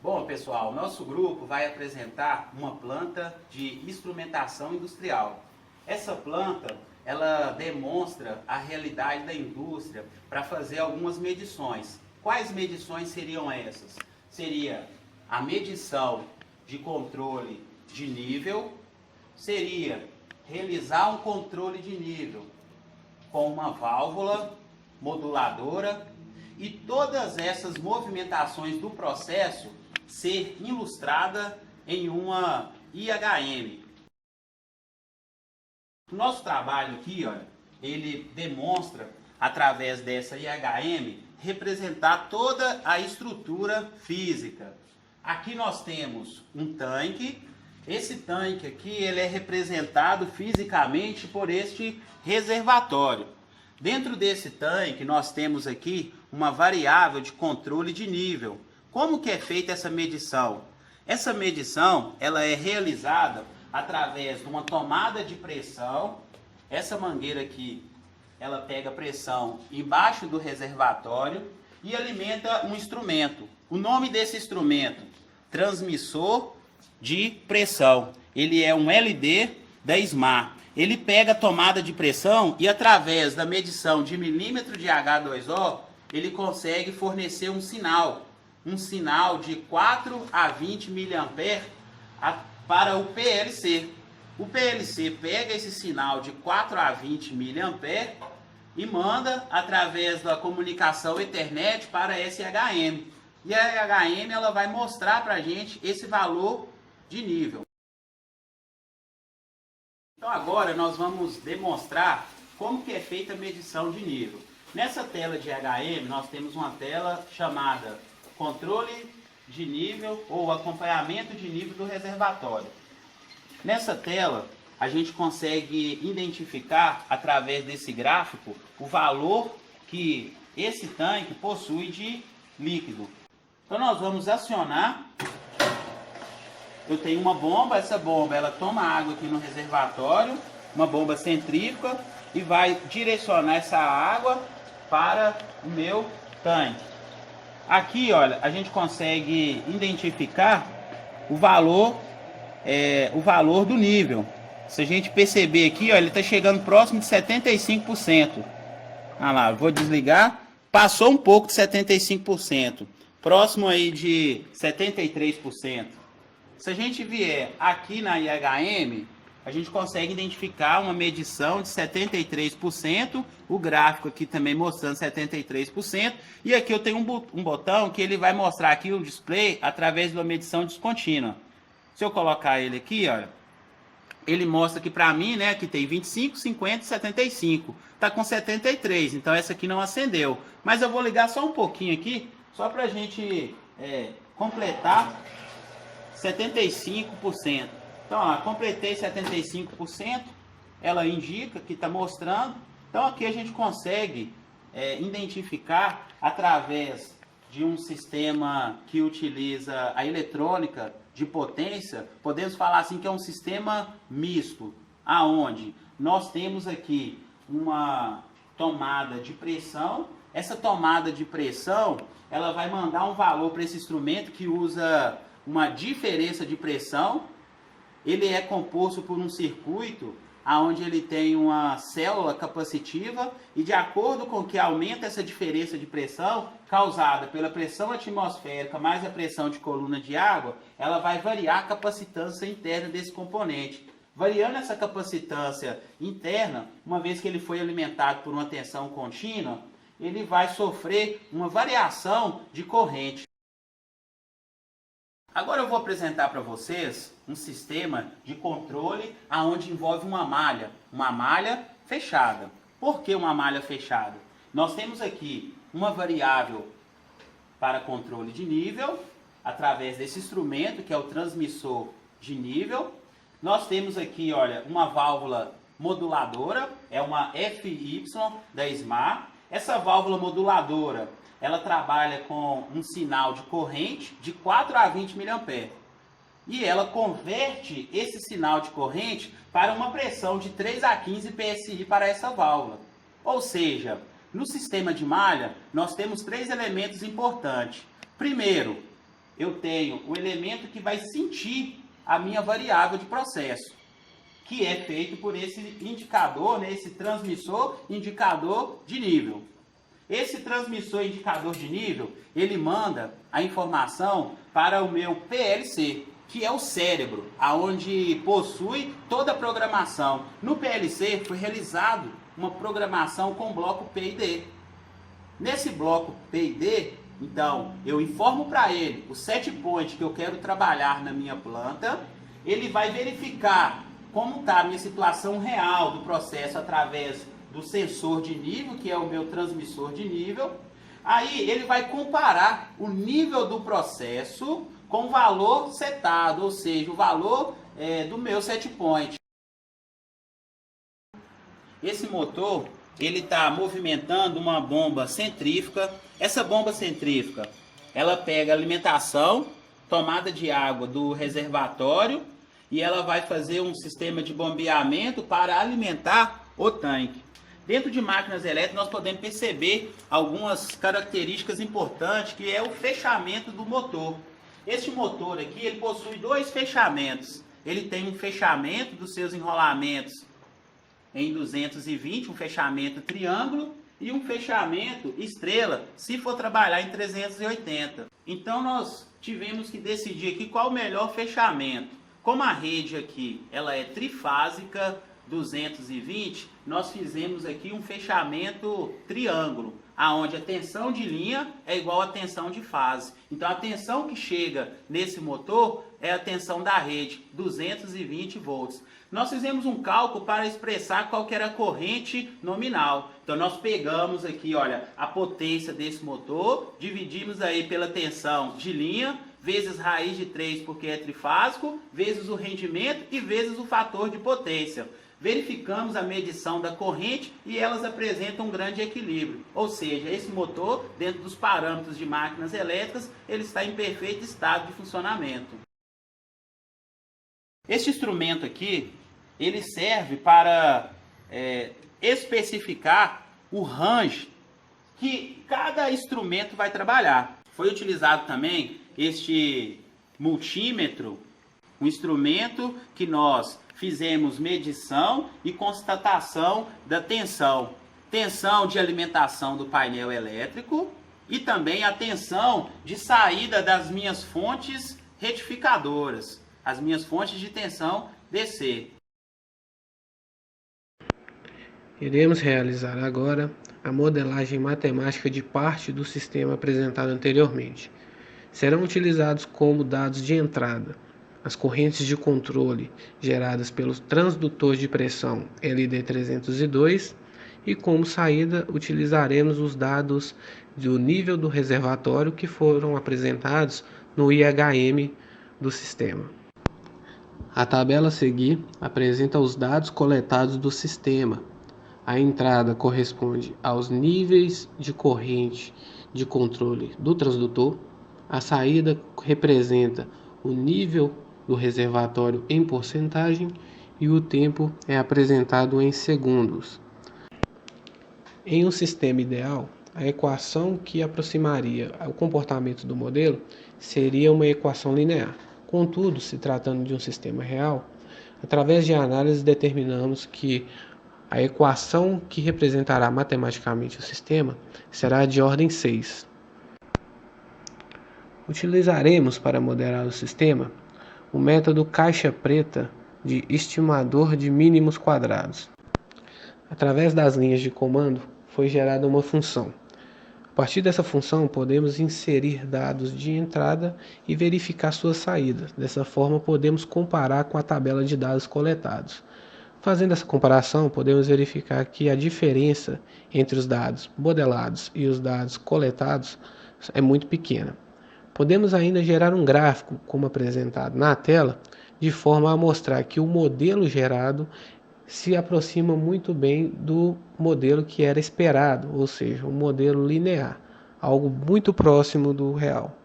Bom, pessoal, nosso grupo vai apresentar uma planta de instrumentação industrial. Essa planta, ela demonstra a realidade da indústria para fazer algumas medições. Quais medições seriam essas? Seria a medição de controle de nível, seria realizar um controle de nível com uma válvula moduladora e todas essas movimentações do processo ser ilustrada em uma IHM. O nosso trabalho aqui, olha, ele demonstra, através dessa IHM, representar toda a estrutura física. Aqui nós temos um tanque. Esse tanque aqui, ele é representado fisicamente por este reservatório. Dentro desse tanque, nós temos aqui uma variável de controle de nível. Como que é feita essa medição? Essa medição, ela é realizada através de uma tomada de pressão. Essa mangueira aqui, ela pega pressão embaixo do reservatório e alimenta um instrumento. O nome desse instrumento, transmissor de pressão. Ele é um LD da SMAR. Ele pega a tomada de pressão e, através da medição de milímetro de H2O, ele consegue fornecer um sinal de 4 a 20 mA para o PLC. O PLC pega esse sinal de 4 a 20 mA e manda através da comunicação Ethernet para a SHM. E a SHM ela vai mostrar para a gente esse valor de nível. Então agora nós vamos demonstrar como que é feita a medição de nível. Nessa tela de HM nós temos uma tela chamada controle de nível ou acompanhamento de nível do reservatório. Nessa tela a gente consegue identificar através desse gráfico o valor que esse tanque possui de líquido. Então nós vamos acionar. Eu tenho uma bomba, essa bomba ela toma água aqui no reservatório, uma bomba centrífuga, e vai direcionar essa água para o meu tanque. Aqui, olha, a gente consegue identificar o valor do nível. Se a gente perceber aqui, ó, ele está chegando próximo de 75%. Ah lá, vou desligar. Passou um pouco de 75%. Próximo aí de 73%. Se a gente vier aqui na IHM, a gente consegue identificar uma medição de 73%, o gráfico aqui também mostrando 73%, e aqui eu tenho um botão que ele vai mostrar aqui o display através de uma medição descontínua. Se eu colocar ele aqui, olha, ele mostra aqui para mim, né, que tem 25, 50 e 75. Está com 73, então essa aqui não acendeu. Mas eu vou ligar só um pouquinho aqui, só para a gente completar 75%. Então, ó, completei 75%, ela indica que está mostrando. Então, aqui a gente consegue identificar, através de um sistema que utiliza a eletrônica de potência, podemos falar assim que é um sistema misto, aonde nós temos aqui uma tomada de pressão. Essa tomada de pressão, ela vai mandar um valor para esse instrumento que usa uma diferença de pressão. Ele é composto por um circuito onde ele tem uma célula capacitiva e, de acordo com que aumenta essa diferença de pressão causada pela pressão atmosférica mais a pressão de coluna de água, ela vai variar a capacitância interna desse componente. Variando essa capacitância interna, uma vez que ele foi alimentado por uma tensão contínua, ele vai sofrer uma variação de corrente. Agora eu vou apresentar para vocês um sistema de controle onde envolve uma malha fechada. Por que uma malha fechada? Nós temos aqui uma variável para controle de nível, através desse instrumento que é o transmissor de nível. Nós temos aqui, olha, uma válvula moduladora, é uma FY da SMAR. Essa válvula moduladora, ela trabalha com um sinal de corrente de 4 a 20 mA. E ela converte esse sinal de corrente para uma pressão de 3 a 15 PSI para essa válvula. Ou seja, no sistema de malha, nós temos três elementos importantes. Primeiro, eu tenho o elemento que vai sentir a minha variável de processo, que é feito por esse indicador, né, esse transmissor indicador de nível. Esse transmissor indicador de nível, ele manda a informação para o meu PLC, que é o cérebro, aonde possui toda a programação. No PLC foi realizado uma programação com bloco P e D. Nesse bloco P e D, então, eu informo para ele o set point que eu quero trabalhar na minha planta, ele vai verificar como está a minha situação real do processo através do sensor de nível, que é o meu transmissor de nível. Aí ele vai comparar o nível do processo com o valor setado, ou seja, o valor do meu set point. Esse motor, ele está movimentando uma bomba centrífuga. Essa bomba centrífuga, ela pega a alimentação, tomada de água do reservatório, e ela vai fazer um sistema de bombeamento para alimentar o tanque. Dentro de máquinas elétricas nós podemos perceber algumas características importantes, que é o fechamento do motor. Este motor aqui, ele possui dois fechamentos. Ele tem um fechamento dos seus enrolamentos em 220, um fechamento triângulo, e um fechamento estrela, se for trabalhar em 380. Então nós tivemos que decidir aqui qual o melhor fechamento. Como a rede aqui ela é trifásica, 220, nós fizemos aqui um fechamento triângulo, aonde a tensão de linha é igual à tensão de fase. Então a tensão que chega nesse motor é a tensão da rede, 220 volts. Nós fizemos um cálculo para expressar qual que era a corrente nominal. Então nós pegamos aqui, olha, a potência desse motor, dividimos aí pela tensão de linha, vezes raiz de 3 porque é trifásico, vezes o rendimento e vezes o fator de potência. Verificamos a medição da corrente e elas apresentam um grande equilíbrio. Ou seja, esse motor, dentro dos parâmetros de máquinas elétricas, ele está em perfeito estado de funcionamento. Este instrumento aqui, ele serve para especificar o range que cada instrumento vai trabalhar. Foi utilizado também este multímetro, um instrumento que nós fizemos medição e constatação da tensão. Tensão de alimentação do painel elétrico e também a tensão de saída das minhas fontes retificadoras, as minhas fontes de tensão DC. Iremos realizar agora a modelagem matemática de parte do sistema apresentado anteriormente. Serão utilizados como dados de entrada as correntes de controle geradas pelo transdutor de pressão LD302 e como saída utilizaremos os dados do nível do reservatório que foram apresentados no IHM do sistema. A tabela a seguir apresenta os dados coletados do sistema. A entrada corresponde aos níveis de corrente de controle do transdutor. A saída representa o nível do reservatório em porcentagem e o tempo é apresentado em segundos. Em um sistema ideal, a equação que aproximaria o comportamento do modelo seria uma equação linear. Contudo, se tratando de um sistema real, através de análise determinamos que a equação que representará matematicamente o sistema será de ordem 6. Utilizaremos para modelar o sistema o método caixa preta de estimador de mínimos quadrados. Através das linhas de comando foi gerada uma função. A partir dessa função podemos inserir dados de entrada e verificar suas saídas. Dessa forma podemos comparar com a tabela de dados coletados. Fazendo essa comparação, podemos verificar que a diferença entre os dados modelados e os dados coletados é muito pequena. Podemos ainda gerar um gráfico, como apresentado na tela, de forma a mostrar que o modelo gerado se aproxima muito bem do modelo que era esperado, ou seja, um modelo linear, algo muito próximo do real.